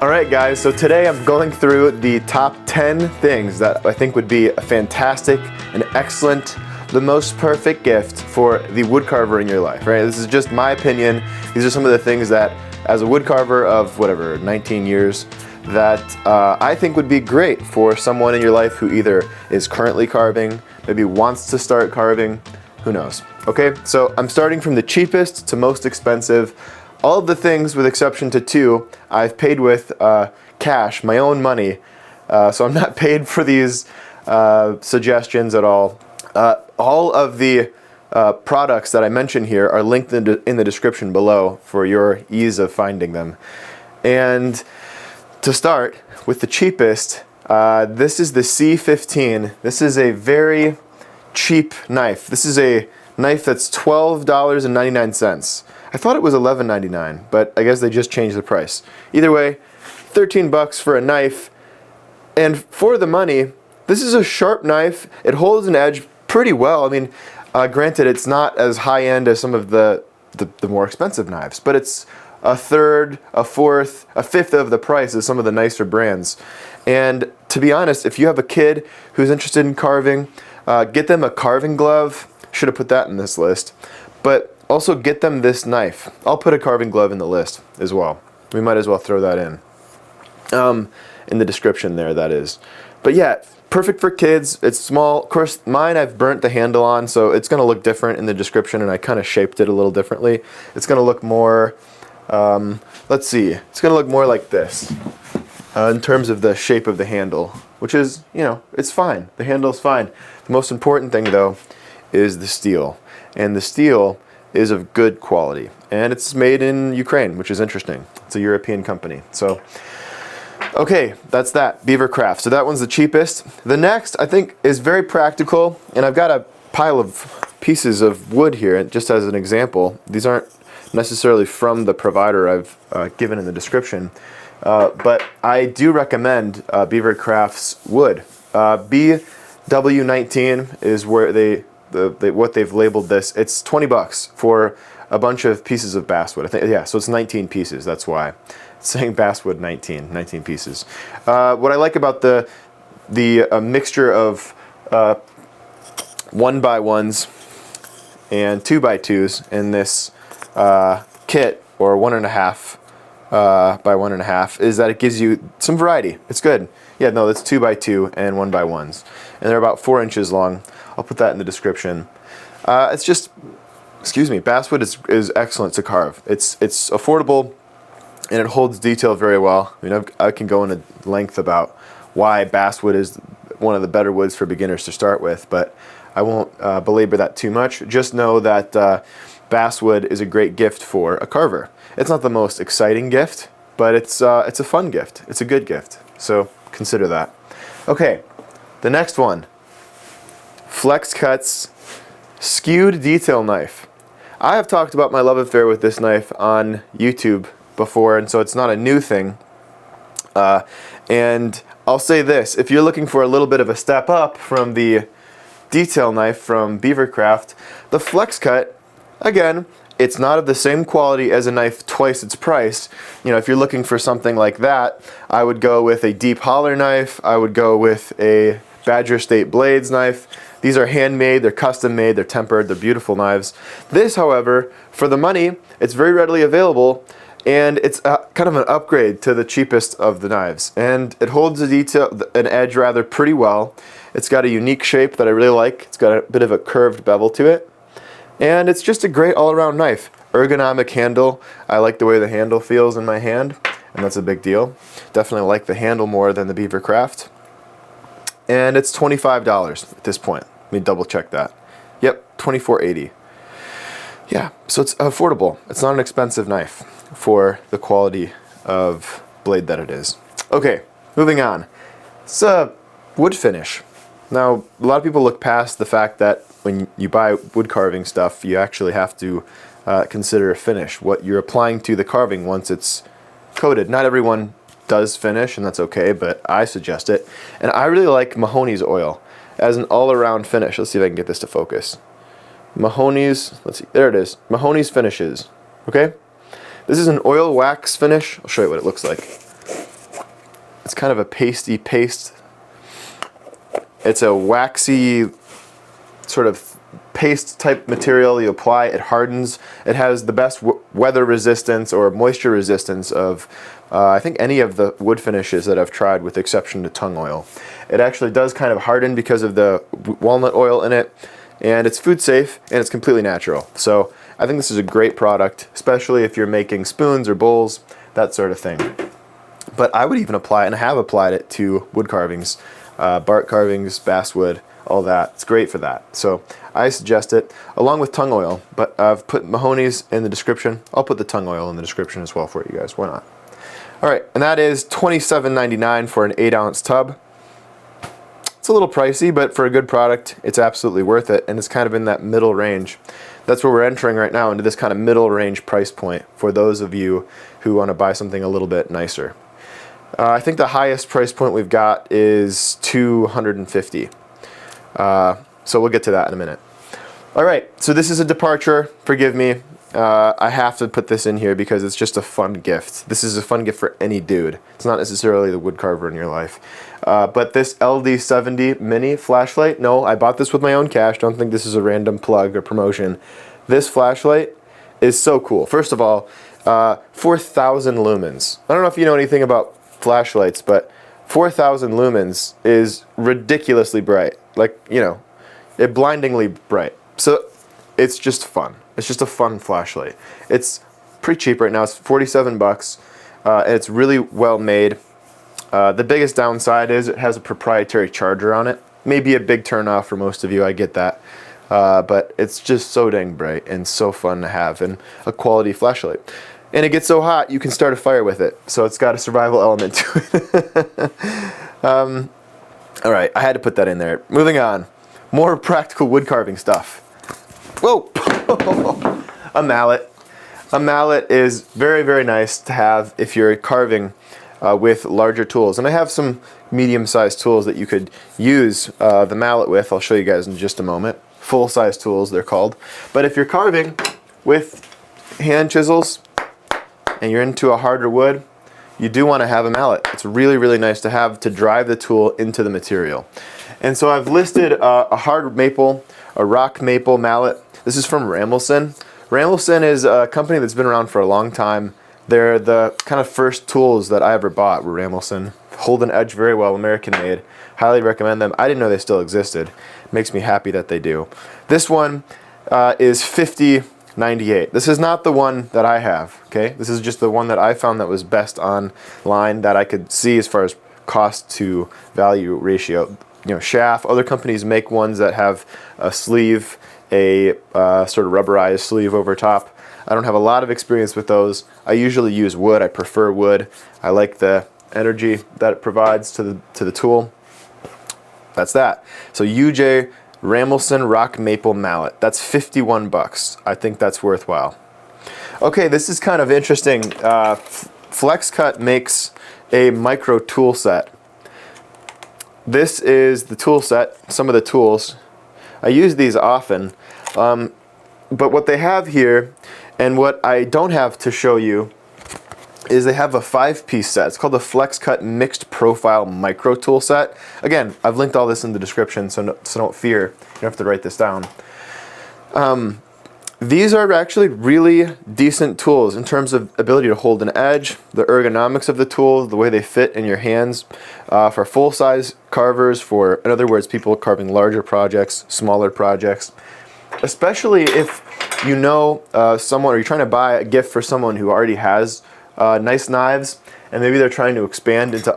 Alright guys, so today I'm going through the top 10 things that I think would be a fantastic, an excellent, the most perfect gift for the woodcarver in your life, right? This is just my opinion. These are some of the things that, as a woodcarver of whatever, 19 years, that I think would be great for someone in your life who either is currently carving, maybe wants to start carving, who knows. Okay, so I'm starting from the cheapest to most expensive. All of the things, with exception to two, I've paid with cash, my own money, so I'm not paid for these suggestions at all. All of the products that I mention here are linked in the description below for your ease of finding them. And to start with the cheapest, this is the C15. This is a very cheap knife. This is a knife that's $12.99. I thought it was $11.99, but I guess they just changed the price. Either way, 13 bucks for a knife, and for the money, this is a sharp knife. It holds an edge pretty well. I mean, granted, it's not as high-end as some of the more expensive knives, but it's a third, a fourth, a fifth of the price as some of the nicer brands. And to be honest, if you have a kid who's interested in carving, get them a carving glove. Should have put that in this list. But also get them this knife. I'll put a carving glove in the list as well. We might as well throw that in the description there, that is. But yeah, perfect for kids. It's small. Of course, mine I've burnt the handle on, so it's going to look different in the description, and I kind of shaped it a little differently. It's going to look more, let's see, it's going to look more like this in terms of the shape of the handle, which is, you know, it's fine. The handle's fine. The most important thing, though, is the steel. And the steel is of good quality, and it's made in Ukraine, which is interesting. It's a European company. So, okay, that's that, Beavercraft. So that one's the cheapest. The next, I think, is very practical, and I've got a pile of pieces of wood here, just as an example. These aren't necessarily from the provider I've given in the description, but I do recommend Beavercraft's wood. BW19 is where what they've labeled this. It's 20 bucks for a bunch of pieces of basswood. I think, yeah, so it's 19 pieces. That's why it's saying basswood 19 pieces. What I like about the mixture of 1x1s and 2x2s in this kit, or 1.5 by 1.5, is that it gives you some variety. It's good. Yeah, no, that's 2x2 and 1x1s, and they're about 4 inches long. I'll put that in the description. It's just, excuse me, basswood is excellent to carve. It's affordable, and it holds detail very well. I mean, I can go into length about why basswood is one of the better woods for beginners to start with, but I won't belabor that too much. Just know that basswood is a great gift for a carver. It's not the most exciting gift, but it's a fun gift. It's a good gift, so consider that. Okay, the next one. Flexcut's Skewed detail knife. I have talked about my love affair with this knife on YouTube before, and so it's not a new thing. And I'll say this, if you're looking for a little bit of a step up from the detail knife from Beavercraft, the Flexcut, again, it's not of the same quality as a knife twice its price. You know, if you're looking for something like that, I would go with a deep holler knife. I would go with a Badger State Blades knife. These are handmade, they're custom made, they're tempered, they're beautiful knives. This, however, for the money, it's very readily available, and it's kind of an upgrade to the cheapest of the knives. And it holds the detail, an edge rather, pretty well. It's got a unique shape that I really like. It's got a bit of a curved bevel to it. And it's just a great all-around knife. Ergonomic handle. I like the way the handle feels in my hand, and that's a big deal. Definitely like the handle more than the Beavercraft. And it's $25 at this point. Let me double check that. Yep, $24.80. Yeah, so it's affordable. It's not an expensive knife for the quality of blade that it is. Okay, moving on. It's a wood finish. Now, a lot of people look past the fact that when you buy wood carving stuff, you actually have to consider a finish, what you're applying to the carving once it's coated. Not everyone does finish, and that's okay, but I suggest it. And I really like Mahoneys oil as an all-around finish. Let's see if I can get this to focus. Mahoneys, let's see, there it is. Mahoneys finishes, okay? This is an oil wax finish. I'll show you what it looks like. It's kind of a pasty paste. It's a waxy sort of paste type material. You apply, it hardens. It has the best weather resistance or moisture resistance of I think any of the wood finishes that I've tried, with the exception to Tung Oil. It actually does kind of harden because of the walnut oil in it, and it's food safe and it's completely natural. So I think this is a great product, especially if you're making spoons or bowls, that sort of thing. But I would even apply it, and I have applied it to wood carvings, bark carvings, basswood, all that. It's great for that. So I suggest it, along with Tung Oil. But I've put Mahoneys in the description. I'll put the Tung Oil in the description as well for you guys. Why not? All right, and that is $27.99 for an 8-ounce tub. It's a little pricey, but for a good product, it's absolutely worth it, and it's kind of in that middle range. That's where we're entering right now, into this kind of middle range price point for those of you who want to buy something a little bit nicer. I think the highest price point we've got is $250. So we'll get to that in a minute. All right, so this is a departure. Forgive me. I have to put this in here because it's just a fun gift. This is a fun gift for any dude. It's not necessarily the wood carver in your life. But this LD70 mini flashlight, no, I bought this with my own cash. Don't think this is a random plug or promotion. This flashlight is so cool. First of all, 4,000 lumens. I don't know if you know anything about flashlights, but 4,000 lumens is ridiculously bright. Like, you know, it blindingly bright. So it's just fun. It's just a fun flashlight. It's pretty cheap right now. It's 47 bucks, and it's really well made. The biggest downside is it has a proprietary charger on it. Maybe a big turnoff for most of you, I get that. But it's just so dang bright and so fun to have, and a quality flashlight. And it gets so hot you can start a fire with it, so it's got a survival element to it. All right, I had to put that in there. Moving on, more practical wood carving stuff. Whoa, a mallet. A mallet is very, very nice to have if you're carving with larger tools. And I have some medium-sized tools that you could use the mallet with. I'll show you guys in just a moment. Full-size tools, they're called. But if you're carving with hand chisels and you're into a harder wood, you do want to have a mallet. It's really, really nice to have to drive the tool into the material. And so I've listed a hard maple, a rock maple mallet. This is from Ramelson. Ramelson is a company that's been around for a long time. They're the kind of first tools that I ever bought were Ramelson. Hold an edge very well, American made. Highly recommend them. I didn't know they still existed. Makes me happy that they do. This one is $50.98. This is not the one that I have, okay? This is just the one that I found that was best online that I could see as far as cost to value ratio. You know, Schaff, other companies make ones that have a sleeve, a sort of rubberized sleeve over top. I don't have a lot of experience with those. I usually use wood. I prefer wood. I like the energy that it provides to the tool. That's that. So UJ Ramelson Rock Maple Mallet. That's 51 bucks. I think that's worthwhile. Okay, this is kind of interesting. Flexcut makes a micro tool set. This is the tool set, some of the tools. I use these often, but what they have here, and what I don't have to show you, is they have a 5-piece set. It's called the Flexcut Mixed Profile Micro Tool Set. Again, I've linked all this in the description, so don't fear. You don't have to write this down. These are actually really decent tools in terms of ability to hold an edge, the ergonomics of the tool, the way they fit in your hands, for full-size carvers, for, in other words, people carving larger projects, smaller projects. Especially if you know someone, or you're trying to buy a gift for someone who already has nice knives, and maybe they're trying to expand into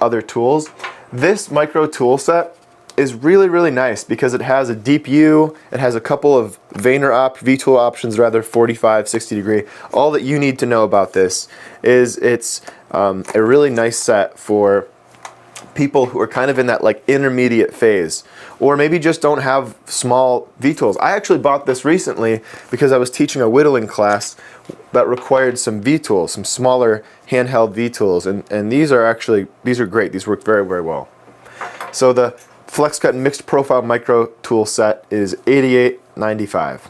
other tools. This micro tool set is really, really nice because it has a deep U, it has a couple of V-tool options, rather 45, 60 degree. All that you need to know about this is it's a really nice set for people who are kind of in that like intermediate phase, or maybe just don't have small V-tools. I actually bought this recently because I was teaching a whittling class that required some V-tools, some smaller handheld V-tools, and these are great. These work very, very well. So the Flexcut Mixed Profile Micro Tool Set is $88.95.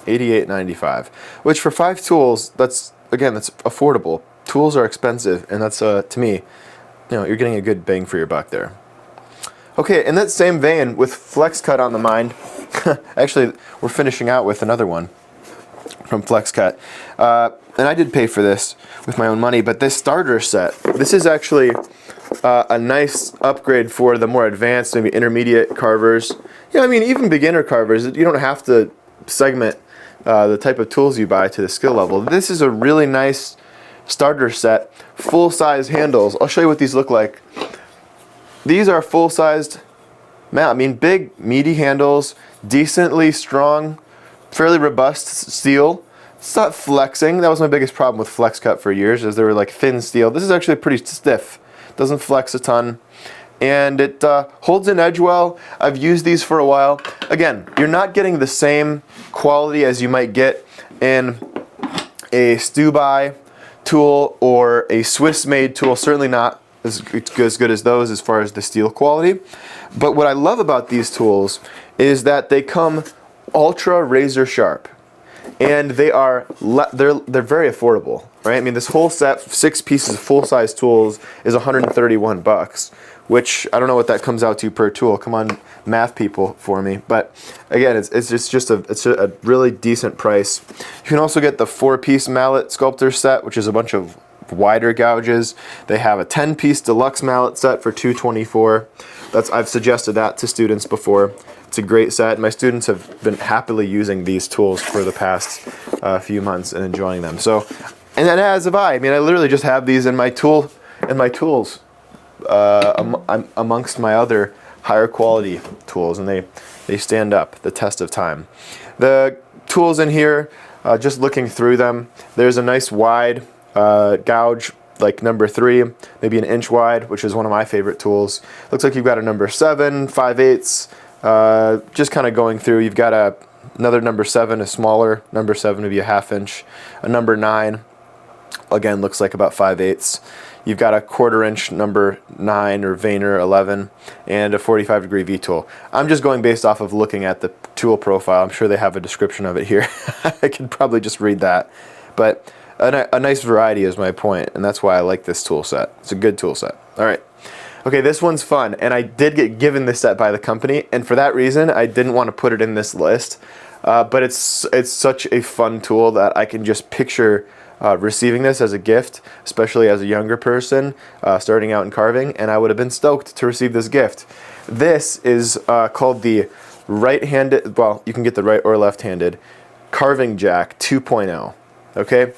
$88.95, which for 5 tools, that's affordable. Tools are expensive, and that's to me you're getting a good bang for your buck there. Okay, in that same vein, with Flexcut on the mind, actually, we're finishing out with another one from Flexcut. And I did pay for this with my own money, but this starter set, this is actually a nice upgrade for the more advanced, maybe intermediate carvers. Yeah, I mean, even beginner carvers, you don't have to segment the type of tools you buy to the skill level. This is a really nice starter set, full-size handles. I'll show you what these look like. These are full-sized, I mean, big, meaty handles, decently strong, fairly robust steel. It's not flexing. That was my biggest problem with Flexcut for years, is they were like thin steel. This is actually pretty stiff. Doesn't flex a ton. And it holds an edge well. I've used these for a while. Again, you're not getting the same quality as you might get in a stew-by tool or a Swiss-made tool. Certainly not as good as those as far as the steel quality. But what I love about these tools is that they come ultra razor sharp, and they're very affordable, right? I mean, this whole set, 6 pieces of full-size tools, is 131 bucks, which I don't know what that comes out to per tool. Come on, math people for me. But again, it's a really decent price. You can also get the 4-piece mallet sculptor set, which is a bunch of wider gouges. They have a 10-piece deluxe mallet set for $224. I've suggested that to students before. It's a great set. My students have been happily using these tools for the past few months and enjoying them. So, and then as have I. I mean, I literally just have these in my tools amongst my other higher quality tools, and they stand up the test of time. The tools in here, just looking through them, there's a nice wide gouge, like number 3, maybe an inch wide, which is one of my favorite tools. Looks like you've got a number 7, 5/8. Just kind of going through, you've got another number 7, a smaller number 7, maybe a 1/2 inch. A number 9, again, looks like about 5/8. You've got a 1/4 inch number 9 or Vayner 11, and a 45-degree V-tool. I'm just going based off of looking at the tool profile. I'm sure they have a description of it here. I could probably just read that. But a nice variety is my point, and that's why I like this tool set. It's a good tool set. All right. Okay, this one's fun, and I did get given this set by the company, and for that reason, I didn't want to put it in this list. But it's such a fun tool that I can just picture receiving this as a gift, especially as a younger person starting out in carving, and I would have been stoked to receive this gift. This is called the right-handed, well, you can get the right or left-handed, Carving Jack 2.0. Okay,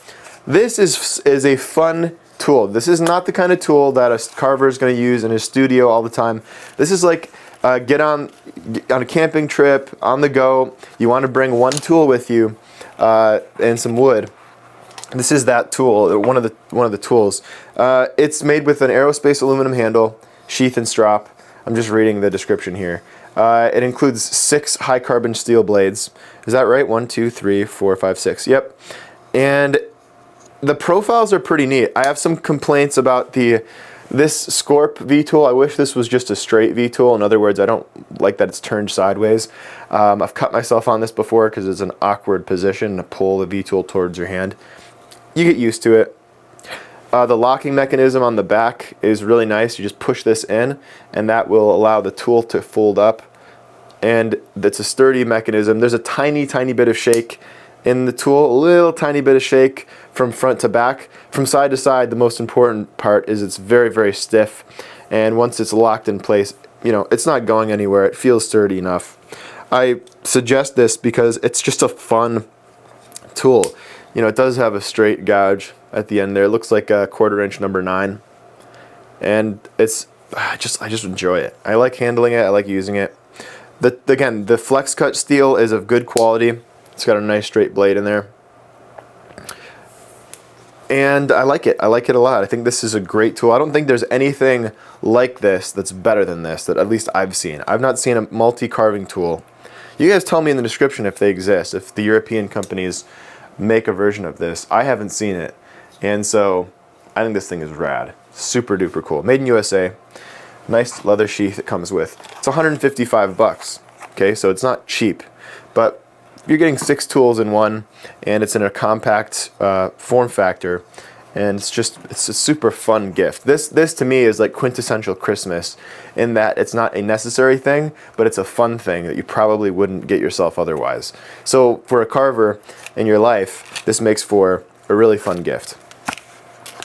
this is a fun tool. This is not the kind of tool that a carver is going to use in his studio all the time. This is like get on a camping trip, on the go. You want to bring one tool with you and some wood. This is that tool, one of the tools. It's made with an aerospace aluminum handle, sheath and strop. I'm just reading the description here. It includes 6 high carbon steel blades. Is that right? 1, 2, 3, 4, 5, 6. Yep. And the profiles are pretty neat. I have some complaints about this Scorp V-tool. I wish this was just a straight V-tool. In other words, I don't like that it's turned sideways. I've cut myself on this before because it's an awkward position to pull the V-tool towards your hand. You get used to it. The locking mechanism on the back is really nice. You just push this in, and that will allow the tool to fold up. And it's a sturdy mechanism. There's a tiny, tiny bit of shake in the tool, a little tiny bit of shake from front to back. From side to side, the most important part is it's very, very stiff. And once it's locked in place, it's not going anywhere. It feels sturdy enough. I suggest this because it's just a fun tool. It does have a straight gouge at the end there. It looks like a 1/4 inch number 9. And I just enjoy it. I like handling it. I like using it. Again, the Flexcut steel is of good quality. It's got a nice straight blade in there. And I like it. I like it a lot. I think this is a great tool. I don't think there's anything like this that's better than this, that at least I've seen. I've not seen a multi-carving tool. You guys tell me in the description if they exist, if the European companies make a version of this. I haven't seen it. And so I think this thing is rad. Super duper cool. Made in USA. Nice leather sheath it comes with. It's 155 bucks. Okay, so it's not cheap. But you're getting 6 tools in one, and it's in a compact form factor, and it's a super fun gift. This to me is like quintessential Christmas, in that it's not a necessary thing, but it's a fun thing that you probably wouldn't get yourself otherwise. So for a carver in your life, this makes for a really fun gift.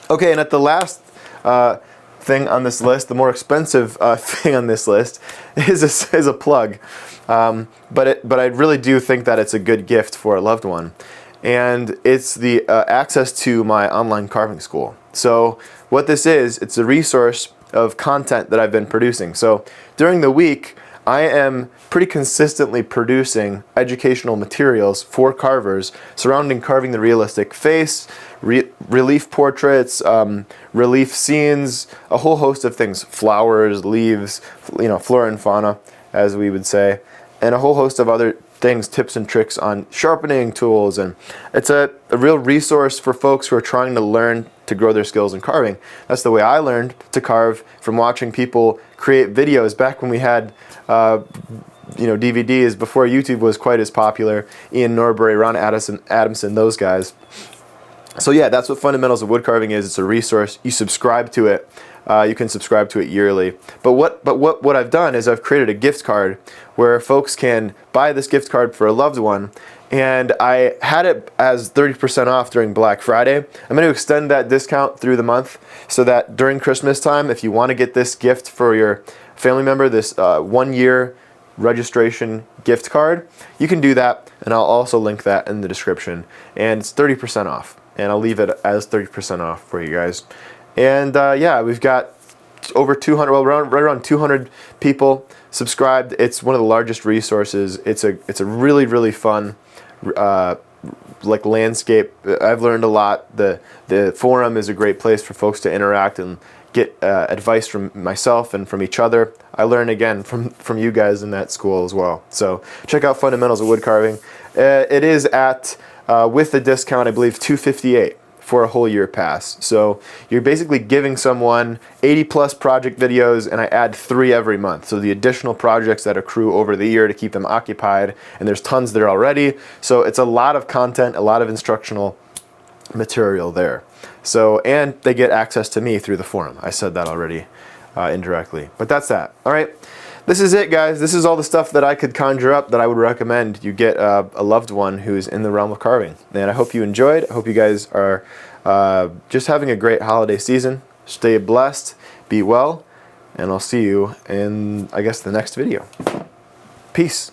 Okay, and at the last thing on this list, the more expensive thing on this list is a plug, but I really do think that it's a good gift for a loved one. And it's the access to my online carving school. So what this is, it's a resource of content that I've been producing. So during the week, I am pretty consistently producing educational materials for carvers surrounding carving the realistic face, relief portraits, relief scenes, a whole host of things, flowers, leaves, flora and fauna, as we would say, and a whole host of other things, tips and tricks on sharpening tools. And it's a real resource for folks who are trying to learn to grow their skills in carving. That's the way I learned to carve, from watching people create videos back when we had DVDs, before YouTube was quite as popular. Ian Norbury, Ron Adamson, those guys. So yeah, that's what Fundamentals of Woodcarving is. It's a resource. You subscribe to it. You can subscribe to it yearly. But what I've done is I've created a gift card where folks can buy this gift card for a loved one, and I had it as 30% off during Black Friday. I'm going to extend that discount through the month, so that during Christmas time, if you want to get this gift for your family member, this 1-year registration gift card, you can do that, and I'll also link that in the description. And it's 30% off, and I'll leave it as 30% off for you guys. And yeah, we've got over 200, well, right around 200 people subscribed. It's one of the largest resources. It's a really, really fun like landscape. I've learned a lot. The forum is a great place for folks to interact and get advice from myself and from each other. I learn again from you guys in that school as well. So check out Fundamentals of Woodcarving. It is at with the discount, I believe, $258 for a whole year pass. So you're basically giving someone 80+ project videos, and I add 3 every month. So the additional projects that accrue over the year to keep them occupied, and there's tons there already. So it's a lot of content, a lot of instructional material there. So, and they get access to me through the forum. I said that already indirectly, but that's that. All right. This is it, guys. This is all the stuff that I could conjure up that I would recommend you get a loved one who's in the realm of carving. And I hope you enjoyed. I hope you guys are just having a great holiday season. Stay blessed, be well, and I'll see you in, I guess, the next video. Peace.